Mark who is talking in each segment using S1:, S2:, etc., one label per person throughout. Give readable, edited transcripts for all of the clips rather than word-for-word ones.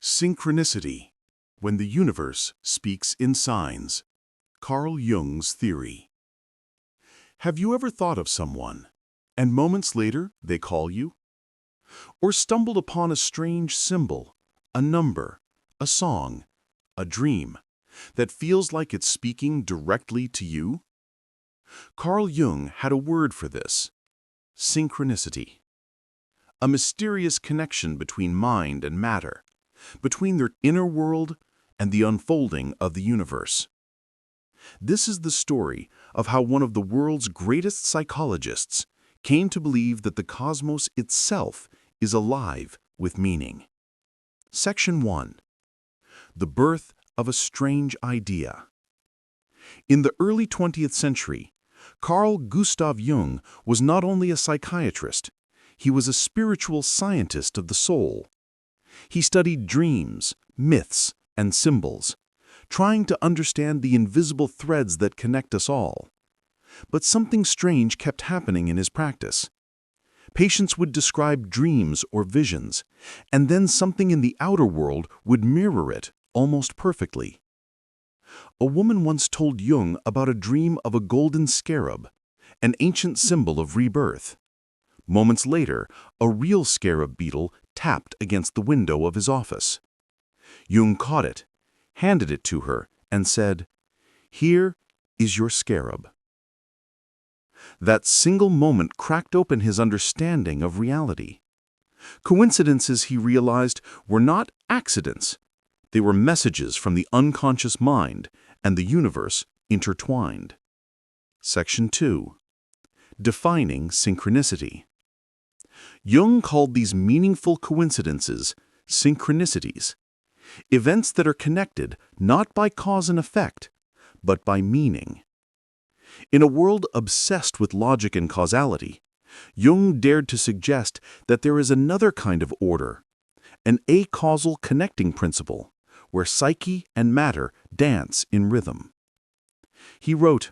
S1: Synchronicity, when the universe speaks in signs. Carl Jung's theory. Have you ever thought of someone, and moments later they call you? Or stumbled upon a strange symbol, a number, a song, a dream, that feels like it's speaking directly to you? Carl Jung had a word for this: synchronicity. A mysterious connection between mind and matter, between their inner world and the unfolding of the universe. This is the story of how one of the world's greatest psychologists came to believe that the cosmos itself is alive with meaning. Section 1. The birth of a strange idea. In the early 20th century, Carl Gustav Jung was not only a psychiatrist, he was a spiritual scientist of the soul. He studied dreams, myths, and symbols, trying to understand the invisible threads that connect us all. But something strange kept happening in his practice. Patients would describe dreams or visions, and then something in the outer world would mirror it almost perfectly. A woman once told Jung about a dream of a golden scarab, an ancient symbol of rebirth. Moments later, a real scarab beetle tapped against the window of his office. Jung caught it, handed it to her, and said, "Here is your scarab." That single moment cracked open his understanding of reality. Coincidences, he realized, were not accidents. They were messages from the unconscious mind and the universe intertwined. Section 2. Defining synchronicity. Jung called these meaningful coincidences synchronicities, events that are connected not by cause and effect, but by meaning. In a world obsessed with logic and causality, Jung dared to suggest that there is another kind of order, an acausal connecting principle, where psyche and matter dance in rhythm. He wrote,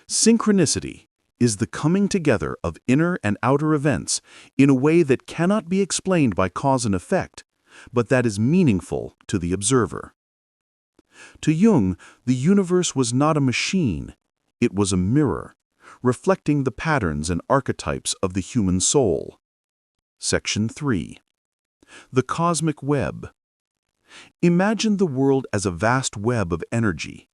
S1: "Synchronicity is the coming together of inner and outer events in a way that cannot be explained by cause and effect, but that is meaningful to the observer." To Jung, the universe was not a machine, it was a mirror, reflecting the patterns and archetypes of the human soul. Section 3. The cosmic web. Imagine the world as a vast web of energy,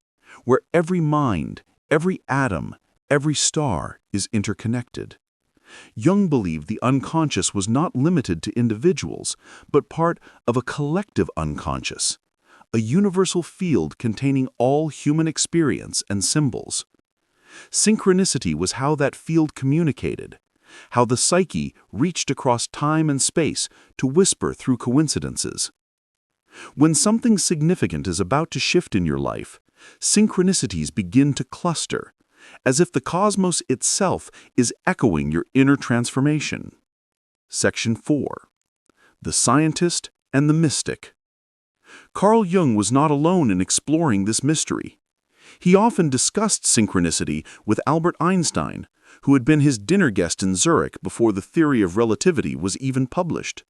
S1: where every mind, every atom, every star is interconnected. Jung believed the unconscious was not limited to individuals, but part of a collective unconscious, a universal field containing all human experience and symbols. Synchronicity was how that field communicated, how the psyche reached across time and space to whisper through coincidences. When something significant is about to shift in your life, synchronicities begin to cluster, as if the cosmos itself is echoing your inner transformation. Section 4. The scientist and the mystic. Carl Jung was not alone in exploring this mystery. He often discussed synchronicity with Albert Einstein, who had been his dinner guest in Zurich before the theory of relativity was even published.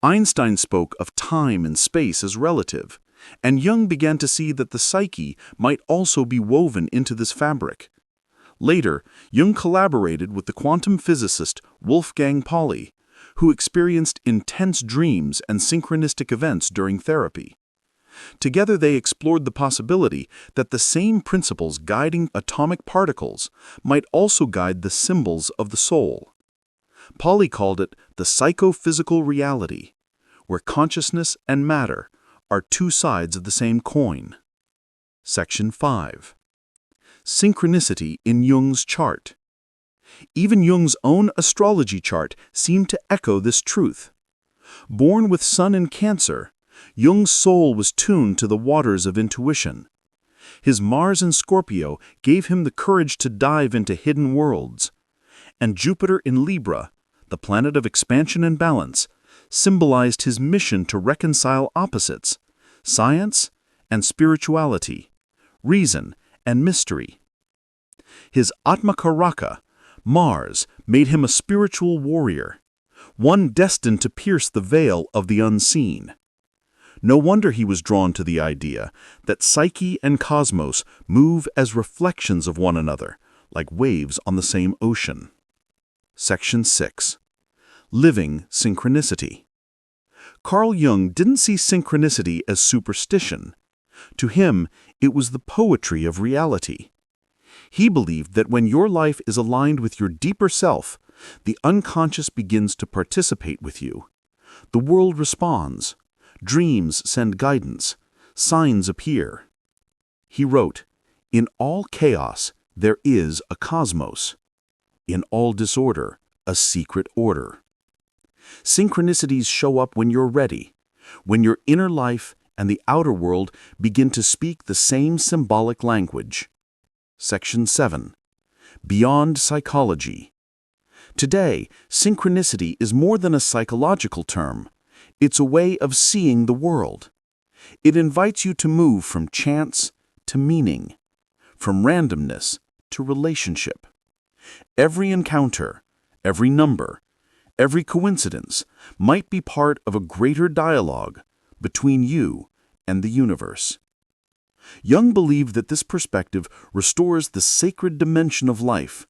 S1: Einstein spoke of time and space as relative, and Jung began to see that the psyche might also be woven into this fabric. Later, Jung collaborated with the quantum physicist Wolfgang Pauli, who experienced intense dreams and synchronistic events during therapy. Together they explored the possibility that the same principles guiding atomic particles might also guide the symbols of the soul. Pauli called it the psychophysical reality, where consciousness and matter are two sides of the same coin. Section 5. Synchronicity in Jung's chart. Even Jung's own astrology chart seemed to echo this truth. Born with Sun in Cancer, Jung's soul was tuned to the waters of intuition. His Mars in Scorpio gave him the courage to dive into hidden worlds. And Jupiter in Libra, the planet of expansion and balance, symbolized his mission to reconcile opposites, science and spirituality, reason and mystery. His Atmakaraka, Mars, made him a spiritual warrior, one destined to pierce the veil of the unseen. No wonder he was drawn to the idea that psyche and cosmos move as reflections of one another, like waves on the same ocean. Section 6. Living Synchronicity. Carl Jung didn't see synchronicity as superstition. To him, it was the poetry of reality. He believed that when your life is aligned with your deeper self, the unconscious begins to participate with you. The world responds. Dreams send guidance. Signs appear. He wrote, "In all chaos, there is a cosmos. In all disorder, a secret order." Synchronicities show up when you're ready, when your inner life and the outer world begin to speak the same symbolic language. Section 7. Beyond Psychology. Today, synchronicity is more than a psychological term. It's a way of seeing the world. It invites you to move from chance to meaning, from randomness to relationship. Every encounter, every number, every coincidence might be part of a greater dialogue between you and the universe. Jung believed that this perspective restores the sacred dimension of life,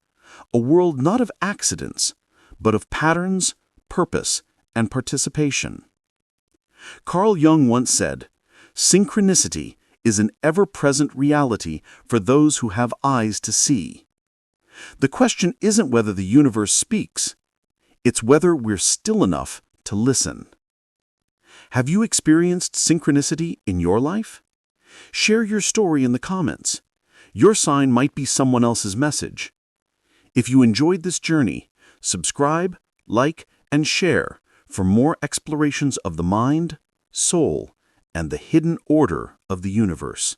S1: a world not of accidents, but of patterns, purpose, and participation. Carl Jung once said, "Synchronicity is an ever-present reality for those who have eyes to see." The question isn't whether the universe speaks, it's whether we're still enough to listen. Have you experienced synchronicity in your life? Share your story in the comments. Your sign might be someone else's message. If you enjoyed this journey, subscribe, like, and share for more explorations of the mind, soul, and the hidden order of the universe.